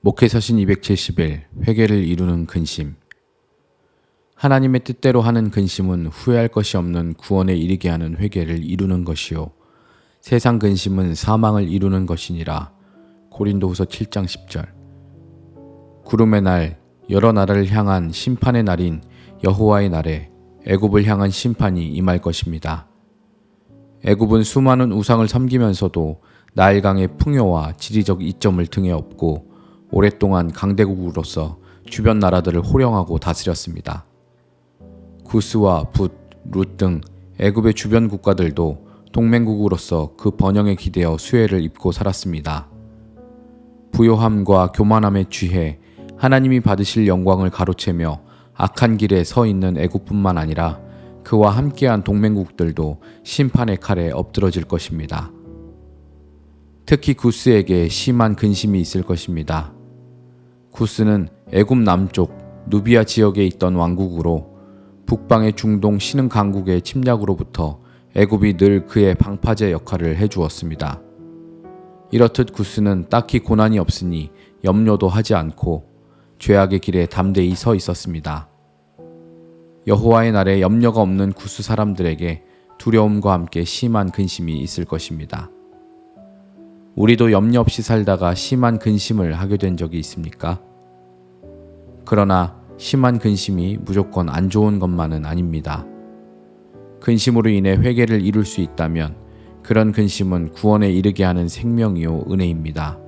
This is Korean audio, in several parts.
목회서신 270일 회개를 이루는 근심. 하나님의 뜻대로 하는 근심은 후회할 것이 없는 구원에 이르게 하는 회개를 이루는 것이요 세상 근심은 사망을 이루는 것이니라. 고린도후서 7장 10절. 구름의 날, 여러 나라를 향한 심판의 날인 여호와의 날에 애굽을 향한 심판이 임할 것입니다. 애굽은 수많은 우상을 섬기면서도 나일강의 풍요와 지리적 이점을 등에 업고 오랫동안 강대국으로서 주변 나라들을 호령하고 다스렸습니다. 구스와 붓, 룻 등 애굽의 주변 국가들도 동맹국으로서 그 번영에 기대어 수혜를 입고 살았습니다. 부요함과 교만함에 취해 하나님이 받으실 영광을 가로채며 악한 길에 서 있는 애굽뿐만 아니라 그와 함께한 동맹국들도 심판의 칼에 엎드러질 것입니다. 특히 구스에게 심한 근심이 있을 것입니다. 구스는 애굽 남쪽 누비아 지역에 있던 왕국으로 북방의 중동 신흥 강국의 침략으로부터 애굽이 늘 그의 방파제 역할을 해주었습니다. 이렇듯 구스는 딱히 고난이 없으니 염려도 하지 않고 죄악의 길에 담대히 서 있었습니다. 여호와의 날에 염려가 없는 구스 사람들에게 두려움과 함께 심한 근심이 있을 것입니다. 우리도 염려 없이 살다가 심한 근심을 하게 된 적이 있습니까? 그러나 심한 근심이 무조건 안 좋은 것만은 아닙니다. 근심으로 인해 회개를 이룰 수 있다면 그런 근심은 구원에 이르게 하는 생명이요 은혜입니다.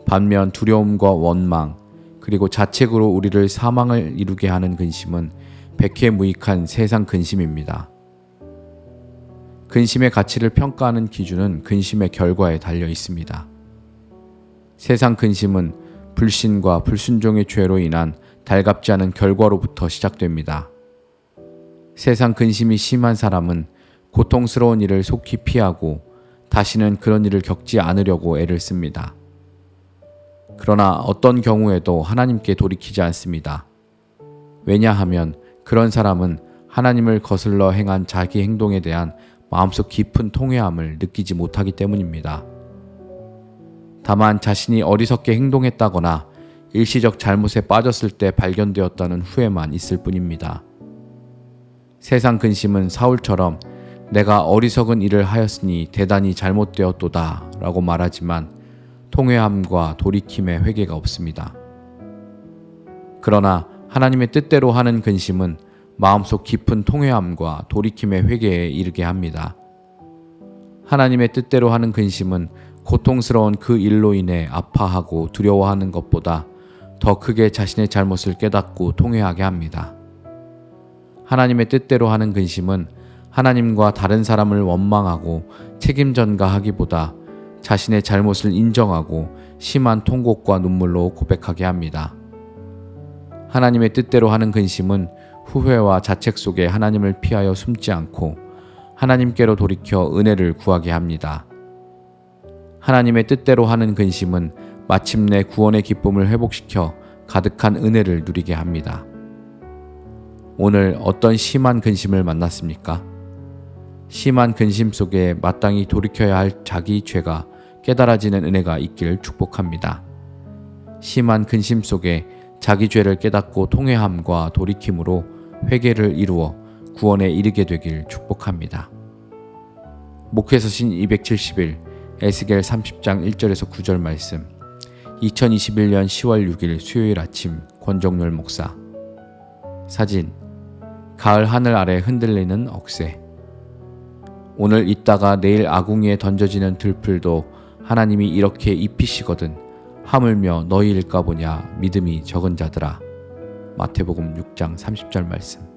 반면 두려움과 원망 그리고 자책으로 우리를 사망을 이루게 하는 근심은 백해무익한 세상 근심입니다. 근심의 가치를 평가하는 기준은 근심의 결과에 달려 있습니다. 세상 근심은 불신과 불순종의 죄로 인한 달갑지 않은 결과로부터 시작됩니다. 세상 근심이 심한 사람은 고통스러운 일을 속히 피하고 다시는 그런 일을 겪지 않으려고 애를 씁니다. 그러나 어떤 경우에도 하나님께 돌이키지 않습니다. 왜냐하면 그런 사람은 하나님을 거슬러 행한 자기 행동에 대한 마음속 깊은 통회함을 느끼지 못하기 때문입니다. 다만 자신이 어리석게 행동했다거나 일시적 잘못에 빠졌을 때 발견되었다는 후회만 있을 뿐입니다. 세상 근심은 사울처럼 내가 어리석은 일을 하였으니 대단히 잘못되었도다 라고 말하지만 통회함과 돌이킴의 회개가 없습니다. 그러나 하나님의 뜻대로 하는 근심은 마음속 깊은 통회함과 돌이킴의 회개에 이르게 합니다. 하나님의 뜻대로 하는 근심은 고통스러운 그 일로 인해 아파하고 두려워하는 것보다 더 크게 자신의 잘못을 깨닫고 통회하게 합니다. 하나님의 뜻대로 하는 근심은 하나님과 다른 사람을 원망하고 책임 전가하기보다 자신의 잘못을 인정하고 심한 통곡과 눈물로 고백하게 합니다. 하나님의 뜻대로 하는 근심은 후회와 자책 속에 하나님을 피하여 숨지 않고 하나님께로 돌이켜 은혜를 구하게 합니다. 하나님의 뜻대로 하는 근심은 마침내 구원의 기쁨을 회복시켜 가득한 은혜를 누리게 합니다. 오늘 어떤 심한 근심을 만났습니까? 심한 근심 속에 마땅히 돌이켜야 할 자기 죄가 깨달아지는 은혜가 있길 축복합니다. 심한 근심 속에 자기 죄를 깨닫고 통회함과 돌이킴으로 회개를 이루어 구원에 이르게 되길 축복합니다. 목회서신 270일 에스겔 30장 1절에서 9절 말씀. 2021년 10월 6일 수요일 아침 권정열 목사. 사진. 가을 하늘 아래 흔들리는 억새. 오늘 있다가 내일 아궁이에 던져지는 들풀도 하나님이 이렇게 입히시거든 하물며 너희일까 보냐 믿음이 적은 자들아. 마태복음 6장 30절 말씀.